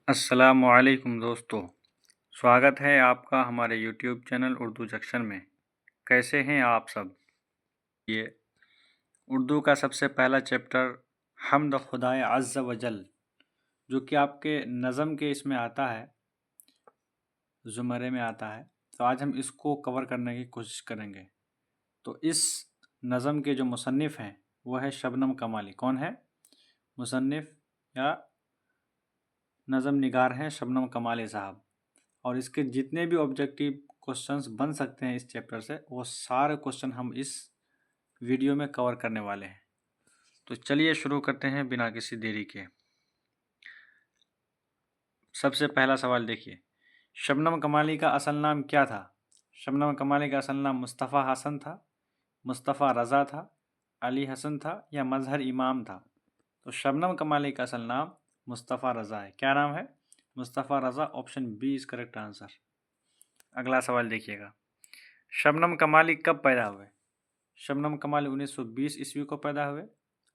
अस्सलामुअलैकुम दोस्तों, स्वागत है आपका हमारे यूट्यूब चैनल उर्दू जंक्शन में। कैसे हैं आप सब? ये उर्दू का सबसे पहला चैप्टर हम्द खुदाए अज़्ज़ व जल, जो कि आपके नज़म के इसमें आता है, ज़ुमरे में आता है। तो आज हम इसको कवर करने की कोशिश करेंगे। तो इस नज़म के जो मुसन्निफ़ हैं वो है शबनम कमाली। कौन है मुसन्निफ़ या नज़म निगार हैं? शबनम कमाली साहब। और इसके जितने भी ऑब्जेक्टिव क्वेश्चंस बन सकते हैं इस चैप्टर से, वो सारे क्वेश्चन हम इस वीडियो में कवर करने वाले हैं। तो चलिए शुरू करते हैं बिना किसी देरी के। सबसे पहला सवाल देखिए, शबनम कमाली का असल नाम क्या था? शबनम कमाली का असल नाम मुस्तफ़ा हसन था, मुस्तफ़ा रज़ा था, अली हसन था या मजहर इमाम था? तो शबनम कमाली का असल नाम मुस्तफ़ा रज़ा है। क्या नाम है? Mustafa Raza. Option B is correct answer. अगला सवाल देखिएगा, शबनम कमाली कब पैदा हुए? शबनम कमाली 1920 ईस्वी को पैदा हुए,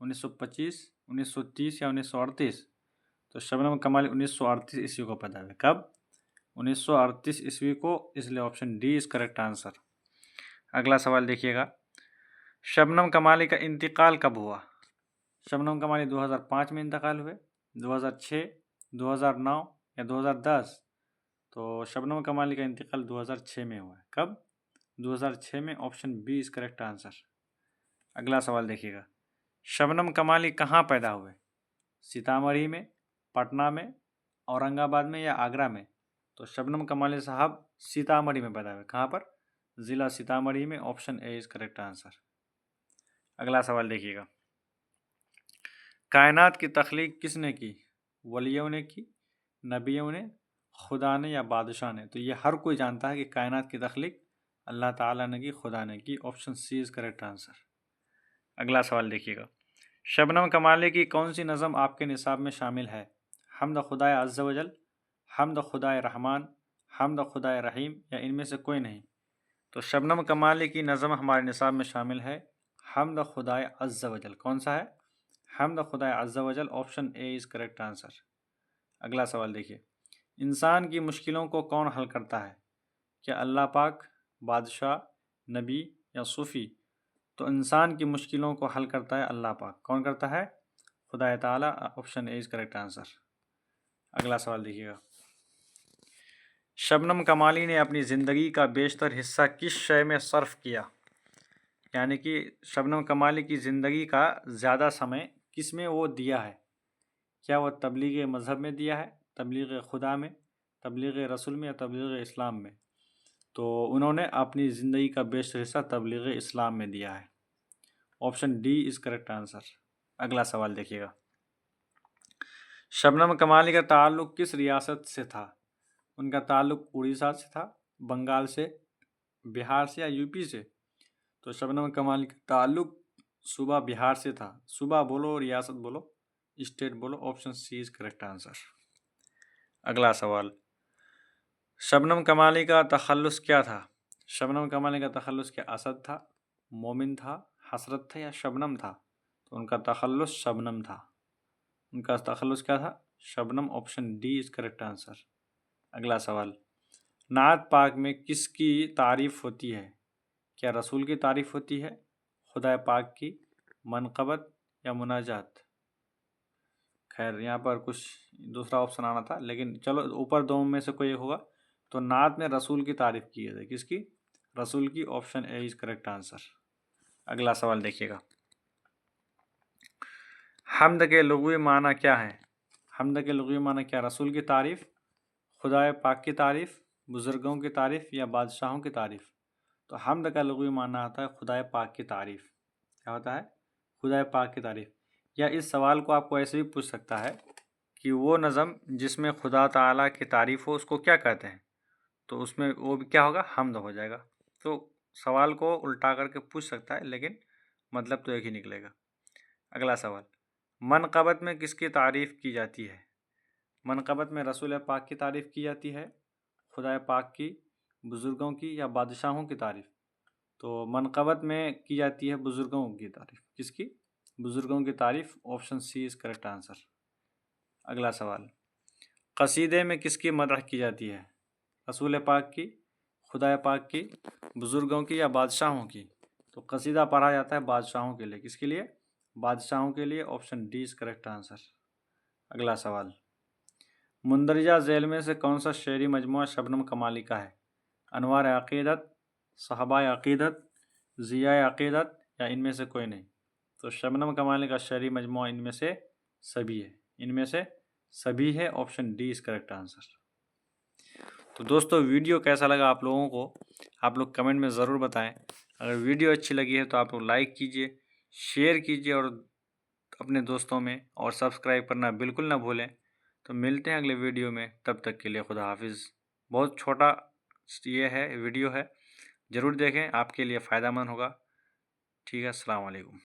1925, 1930 या 1938? तो शबनम कमाली 1938 ईस्वी को पैदा हुए। कब? 1938 ईस्वी को, इसलिए option D is correct answer. अगला सवाल देखिएगा, शबनम कमाली का इंतकाल कब हुआ? शबनम कमाली 2005 में इंतकाल हुए, 2006, 2009 या 2010? तो शबनम कमाली का इंतकाल 2006 में हुआ है। कब? 2006 में। Option B is correct answer. अगला सवाल देखिएगा, शबनम कमाली कहाँ पैदा हुए? सीतामढ़ी में, पटना में, औरंगाबाद में या आगरा में? तो शबनम कमाली साहब सीतामढ़ी में पैदा हुए। कहाँ पर? ज़िला सीतामढ़ी में। Option A is correct answer. अगला सवाल देखिएगा, कायनात की तख्लीक किसने की? वलियों ने की, नबियों ने, खुदा ने या बादशाह ने? तो ये हर कोई जानता है कि कायनात की तख्लीक अल्लाह ताला ने की, खुदा ने की। Option C is correct answer. अगला सवाल देखिएगा, शबनम कमाली की कौन सी नज़म आपके निसाब में शामिल है? हम्द खुदाए अज़्ज़ व जल, हम्द खुदाए रहमान, हम्द खुदाए रहीम या इनमें से कोई नहीं? तो शबनम कमाली की नज़म हमारे निसाब में शामिल है हम्द खुदाए अज़्ज़ व जल। कौन सा है? हम्द खुदाए अज़्ज़ व जल। Option A is correct answer. अगला सवाल देखिए, इंसान की मुश्किलों को कौन हल करता है? क्या अल्लाह पाक, बादशाह, नबी या सूफ़ी? तो इंसान की मुश्किलों को हल करता है अल्लाह पाक। कौन करता है? खुदा ताला। Option A is correct answer. अगला सवाल देखिएगा, शबनम कमाली ने अपनी ज़िंदगी का बेशतर हिस्सा किस शय में सर्फ किया? यानी कि शबनम कमाली की ज़िंदगी का ज़्यादा समय किस में वो दिया है? क्या वो तबलीग मज़हब में दिया है, तबलीग खुदा में, तबलीग रसूल में या तबलीग इस्लाम में? तो उन्होंने अपनी ज़िंदगी का बेशतर हिस्सा तबलीग इस्लाम में दिया है। Option D is correct answer. अगला सवाल देखिएगा, शबनम कमाली का ताल्लुक़ किस रियासत से था? उनका ताल्लुक़ उड़ीसा से था, बंगाल से, बिहार से या यूपी से? तो शबनम कमाली का ताल्लुक़ सूबा बिहार से था। सूबा बोलो, रियासत बोलो, स्टेट बोलो। Option C is correct answer. अगला सवाल, शबनम कमाली का तखल्लुस क्या था? शबनम कमाली का तखल्लुस क्या असद था, मोमिन था, हसरत था या शबनम था? तो उनका तखल्लुस शबनम था। उनका तखल्लुस क्या था? Shabnam. Option D is correct answer. अगला सवाल, नात पाक में किसकी तारीफ़ होती है? क्या रसूल की तारीफ़ होती है, खुदा पाक की, मनक़बत या मुनाजात? खैर यहाँ पर कुछ दूसरा ऑप्शन आना था, लेकिन चलो ऊपर दो में से कोई एक होगा। तो नात में रसूल की तारीफ़ की है। किसकी? रसूल की। Option A is correct answer. अगला सवाल देखिएगा, हम्द के लुग़वी माना क्या है? हम्द के लुग़वी माना क्या? रसूल की तारीफ़, खुदा पाक की तारीफ़, बुज़ुर्गों की तारीफ़ या बादशाहों की तारीफ़? तो हम्द का लुग़वी माना आता है खुदा पाक की तारीफ़। क्या होता है? खुदा पाक की तारीफ़। या इस सवाल को आपको ऐसे भी पूछ सकता है कि वो नज़म जिसमें खुदा ताला की तारीफ़ हो उसको क्या कहते हैं? तो उसमें वो भी क्या होगा? हम्द हो जाएगा। तो सवाल को उल्टा करके पूछ सकता है, लेकिन मतलब तो एक ही निकलेगा। अगला सवाल, मनक़बत में किसकी तारीफ़ की जाती है? मनक़बत में रसूल पाक की तारीफ़ की जाती है, खुदा पाक की, बुज़ुर्गों की या बादशाहों की तारीफ़? तो मनक़बत में की जाती है बुज़ुर्गों की तारीफ़। किसकी? बुज़ुर्गों की तारीफ़। Option C is correct answer. अगला सवाल, कसीदे में किसकी मदह की जाती है? रसूल पाक की, खुदा पाक की, बुज़ुर्गों की या बादशाहों की? तो कसीदा पढ़ा जाता है बादशाहों के लिए। किसके लिए? बादशाहों के लिए। Option D is correct answer. अगला सवाल, मुंदरजा झैल में से कौन सा शेरी मजमूआ शबनम कमाली का है? अनवार अक़ीदत, सहाबा अक़ीदत, ज़िया अक़ीदत या इनमें से कोई नहीं? तो शबनम कमाली का शेरी मजमूआ इनमें से सभी है। इनमें से सभी है। Option D is correct answer. तो दोस्तों वीडियो कैसा लगा आप लोगों को, आप लोग कमेंट में ज़रूर बताएं। अगर वीडियो अच्छी लगी है तो आप लोग लाइक कीजिए, शेयर कीजिए और अपने दोस्तों में, और सब्सक्राइब करना बिल्कुल ना भूलें। तो मिलते हैं अगले वीडियो में, तब तक के लिए खुदा हाफिज़। बहुत छोटा ये है वीडियो है, ज़रूर देखें, आपके लिए फ़ायदेमंद होगा। ठीक है, अस्सलाम वालेकुम।